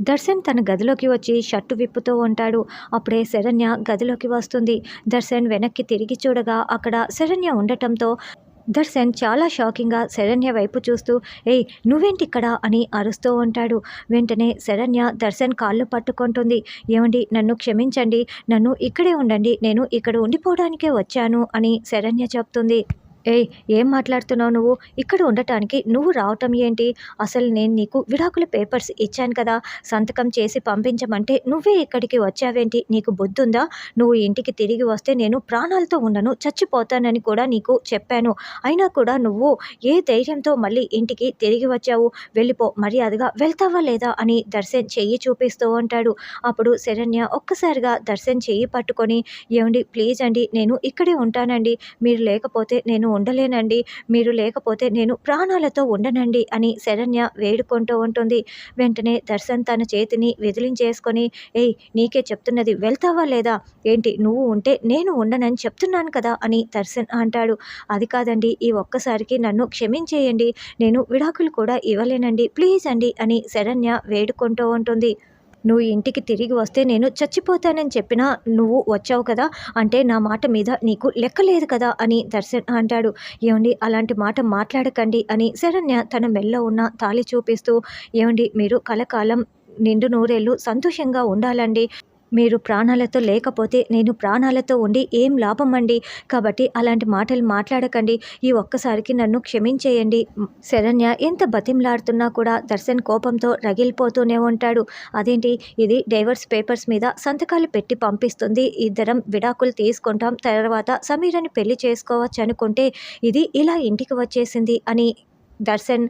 దర్శన్ తన గదిలోకి వచ్చి షర్టు విప్పుతూ ఉంటాడు. అప్పుడే శరణ్య గదిలోకి వస్తుంది. దర్శన్ వెనక్కి తిరిగి చూడగా అక్కడ శరణ్య ఉండటంతో దర్శన్ చాలా షాకింగ్గా శరణ్య వైపు చూస్తూ ఏయ్ నువ్వేంటిక్కడ అని అరుస్తూ ఉంటాడు. వెంటనే శరణ్య దర్శన్ కాళ్ళు పట్టుకుంటుంది. ఏమండి నన్ను క్షమించండి, నన్ను ఇక్కడే ఉండండి, నేను ఇక్కడ ఉండిపోవడానికే వచ్చాను అని శరణ్య చెప్తుంది. ఏయ్ ఏం మాట్లాడుతున్నావు నువ్వు? ఇక్కడ ఉండటానికి నువ్వు రావటం ఏంటి? అసలు నేను నీకు విడాకుల పేపర్స్ ఇచ్చాను కదా, సంతకం చేసి పంపించమంటే నువ్వే ఇక్కడికి వచ్చావేంటి? నీకు బుద్ధుందా? నువ్వు ఇంటికి తిరిగి వస్తే నేను ప్రాణాలతో ఉండను, చచ్చిపోతానని కూడా నీకు చెప్పాను. అయినా కూడా నువ్వు ఏ ధైర్యంతో మళ్ళీ ఇంటికి తిరిగి వచ్చావు? వెళ్ళిపో, మర్యాదగా వెళ్తావా లేదా అని దర్శన్ చెయ్యి చూపిస్తూ ఉంటాడు. అప్పుడు శరణ్య ఒక్కసారిగా దర్శన్ చెయ్యి పట్టుకొని ఏమండి ప్లీజ్ అండి, నేను ఇక్కడే ఉంటానండి, మీరు లేకపోతే నేను ఉండలేనండి, మీరు లేకపోతే నేను ప్రాణాలతో ఉండనండి అని శరణ్య వేడుకుంటూ ఉంటుంది. వెంటనే దర్శన్ తన చేతిని విదిలించేసుకొని ఏయ్ నీకే చెప్తున్నది, వెళ్తావా లేదా? ఏంటి నువ్వు ఉంటే నేను ఉండనని చెప్తున్నాను కదా అని దర్శన్ అంటాడు. అది కాదండి, ఈ ఒక్కసారికి నన్ను క్షమించేయండి, నేను విడాకులు కూడా ఇవ్వలేనండి, ప్లీజ్ అండి అని శరణ్య వేడుకుంటూ ఉంటుంది. నువ్వు ఇంటికి తిరిగి వస్తే నేను చచ్చిపోతానని చెప్పినా నువ్వు వచ్చావు కదా, అంటే నా మాట మీద నీకు లెక్క లేదు కదా అని దర్శన్ అంటాడు. ఏమండి అలాంటి మాట మాట్లాడకండి అని శరణ్య తన మెల్లో ఉన్న తాళి చూపిస్తూ ఏమండి మీరు కలకాలం నిండు నూరేళ్ళు సంతోషంగా ఉండాలండి, మీరు ప్రాణాలతో లేకపోతే నేను ప్రాణాలతో ఉండి ఏం లాభం అండి, కాబట్టి అలాంటి మాటలు మాట్లాడకండి, ఈ ఒక్కసారికి నన్ను క్షమించేయండి. శరణ్య ఎంత బతిమలాడుతున్నా కూడా దర్శన్ కోపంతో రగిలిపోతూనే ఉంటాడు. అదేంటి ఇది డైవర్స్ పేపర్స్ మీద సంతకాలు పెట్టి పంపిస్తుంది, ఇద్దరం విడాకులు తీసుకుంటాం, తర్వాత సమీరని పెళ్లి చేసుకోవచ్చు అనుకుంటే ఇది ఇలా ఇంటికి వచ్చేసింది అని దర్శన్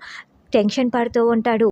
టెన్షన్ పడుతూ ఉంటాడు.